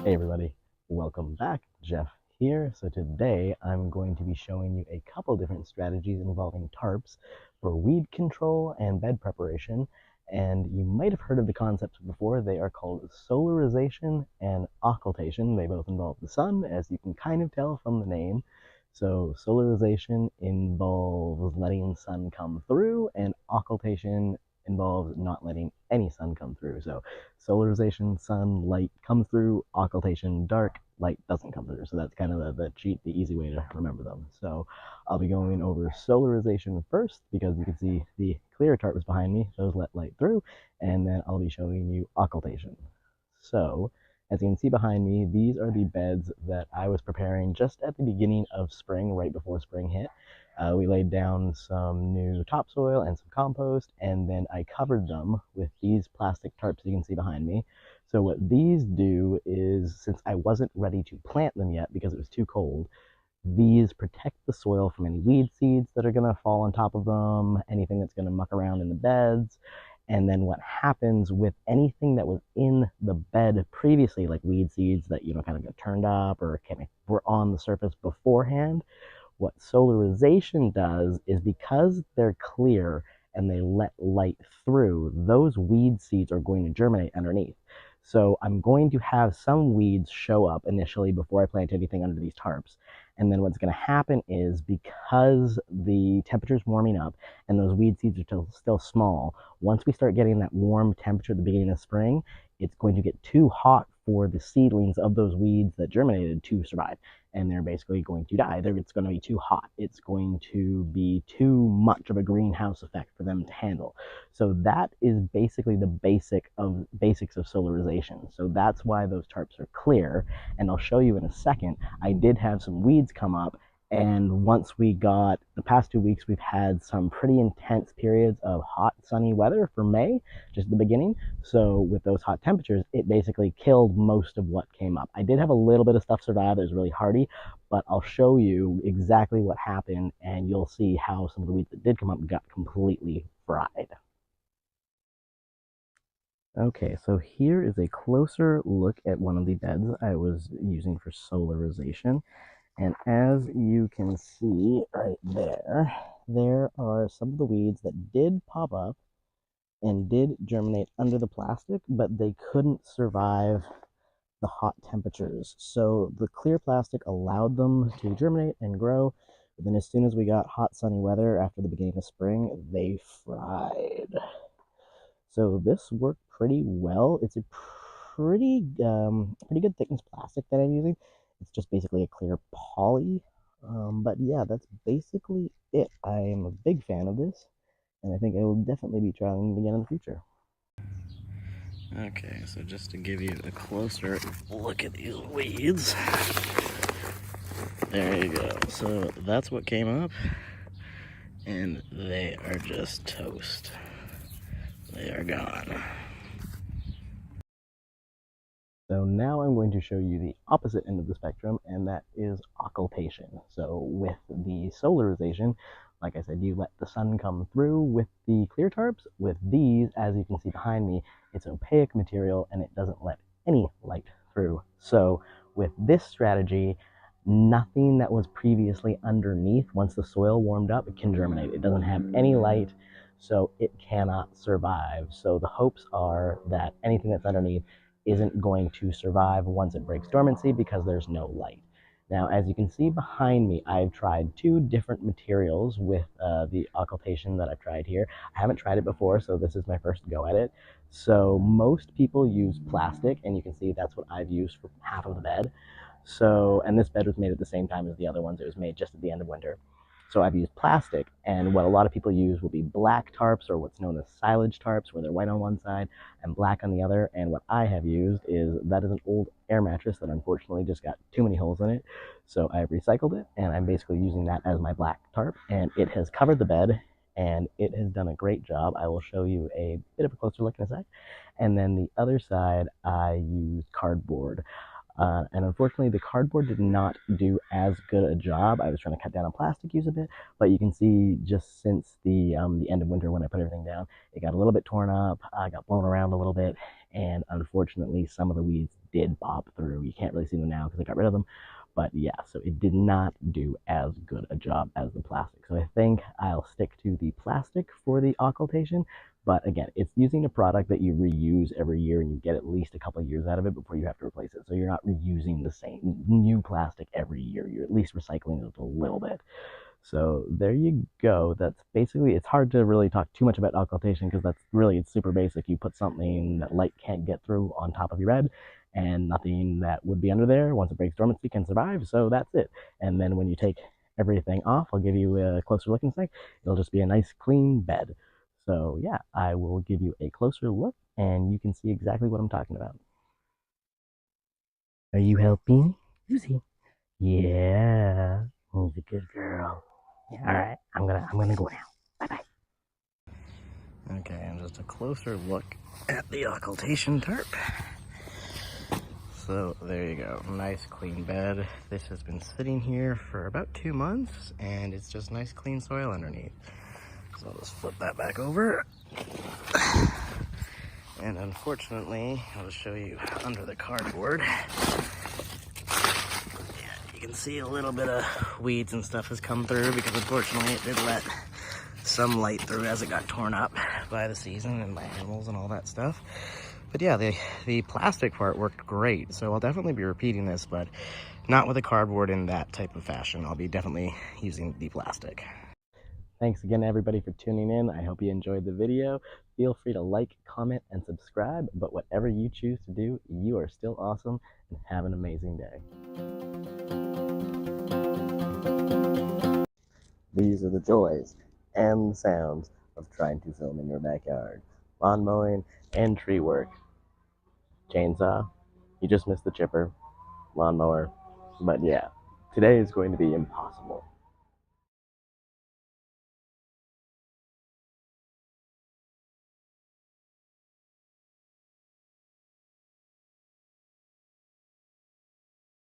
Hey everybody, welcome back. Jeff here. So today I'm going to be showing you a couple different strategies involving tarps for weed control and bed preparation. And you might have heard of the concepts before. They are called solarization and occultation. They both involve the sun, as you can kind of tell from the name. So solarization involves letting sun come through, and occultation involves not letting any sun come through. So solarization, sun, light comes through; occultation, dark, light doesn't come through. So that's kind of the cheat, the easy way to remember them. So I'll be going over solarization first, because you can see the clear tarps behind me. Those let light through. And then I'll be showing you occultation. So as you can see behind me, these are the beds that I was preparing just at the beginning of spring, right before spring hit. We laid down some new topsoil and some compost, and then I covered them with these plastic tarps you can see behind me. So what these do is, since I wasn't ready to plant them yet because it was too cold, these protect the soil from any weed seeds that are going to fall on top of them, anything that's going to muck around in the beds. And then what happens with anything that was in the bed previously, like weed seeds that, kind of got turned up or kind of were on the surface beforehand, what solarization does is, because they're clear and they let light through, those weed seeds are going to germinate underneath. So I'm going to have some weeds show up initially before I plant anything under these tarps. And then what's going to happen is, because the temperature's warming up and those weed seeds are still small, once we start getting that warm temperature at the beginning of spring, it's going to get too hot for the seedlings of those weeds that germinated to survive. And they're basically going to die. It's going to be too hot. It's going to be too much of a greenhouse effect for them to handle. So that is basically the basics of solarization. So that's why those tarps are clear. And I'll show you in a second. I did have some weeds come up, and once we got, the past 2 weeks, we've had some pretty intense periods of hot, sunny weather for May, just at the beginning. So with those hot temperatures, it basically killed most of what came up. I did have a little bit of stuff survive that was really hardy, but I'll show you exactly what happened, and you'll see how some of the weeds that did come up got completely fried. Okay, so here is a closer look at one of the beds I was using for solarization. And as you can see right there, there are some of the weeds that did pop up and did germinate under the plastic, but they couldn't survive the hot temperatures. So the clear plastic allowed them to germinate and grow. But then as soon as we got hot, sunny weather after the beginning of spring, they fried. So this worked pretty well. It's a pretty good thickness plastic that I'm using. It's just basically a clear poly. But yeah, that's basically it. I am a big fan of this, and I think I will definitely be trying it again in the future. Okay, so just to give you a closer look at these weeds. There you go. So that's what came up, and they are just toast. They are gone. So now I'm going to show you the opposite end of the spectrum, and that is occultation. So with the solarization, like I said, you let the sun come through with the clear tarps. With these, as you can see behind me, it's opaque material and it doesn't let any light through. So with this strategy, nothing that was previously underneath, once the soil warmed up, it can germinate. It doesn't have any light, so it cannot survive. So the hopes are that anything that's underneath isn't going to survive once it breaks dormancy, because there's no light. Now, as you can see behind me, I've tried 2 different materials with the occultation that I've tried here. I haven't tried it before, so this is my first go at it. So most people use plastic, and you can see that's what I've used for half of the bed. So, and this bed was made at the same time as the other ones. It was made just at the end of winter. So I've used plastic, and what a lot of people use will be black tarps, or what's known as silage tarps, where they're white on one side and black on the other. And what I have used is an old air mattress that unfortunately just got too many holes in it. So I've recycled it, and I'm basically using that as my black tarp, and it has covered the bed, and it has done a great job. I will show you a bit of a closer look in a sec. And then the other side, I used cardboard. And unfortunately, the cardboard did not do as good a job. I was trying to cut down on plastic use a bit, but you can see just since the end of winter, when I put everything down, it got a little bit torn up, got blown around a little bit, and unfortunately some of the weeds did pop through. You can't really see them now because I got rid of them, but yeah, so it did not do as good a job as the plastic. So I think I'll stick to the plastic for the occultation. But again, it's using a product that you reuse every year and you get at least a couple of years out of it before you have to replace it. So you're not reusing the same new plastic every year. You're at least recycling it a little bit. So there you go. That's basically, it's hard to really talk too much about occultation because that's really, it's super basic. You put something that light can't get through on top of your bed, and nothing that would be under there once it breaks dormancy can survive. So that's it. And then when you take everything off, I'll give you a closer look in a sec. It'll just be a nice clean bed. So yeah, I will give you a closer look and you can see exactly what I'm talking about. Are you helping? Susie? Yeah. He's a good girl. Yeah, all right, I'm gonna go now. Bye bye. Okay, and just a closer look at the occultation tarp. So there you go, nice clean bed. This has been sitting here for about 2 months, and it's just nice clean soil underneath. So I'll just flip that back over. And unfortunately, I'll just show you under the cardboard. You can see a little bit of weeds and stuff has come through because unfortunately it did let some light through as it got torn up by the season and by animals and all that stuff. But yeah, the plastic part worked great, so I'll definitely be repeating this, but not with the cardboard in that type of fashion. I'll be definitely using the plastic. Thanks again, everybody, for tuning in. I hope you enjoyed the video. Feel free to like, comment, and subscribe, but whatever you choose to do, you are still awesome, and have an amazing day. These are the joys and the sounds of trying to film in your backyard. Lawn mowing and tree work. Chainsaw, you just missed the chipper. Lawnmower, but yeah, today is going to be impossible.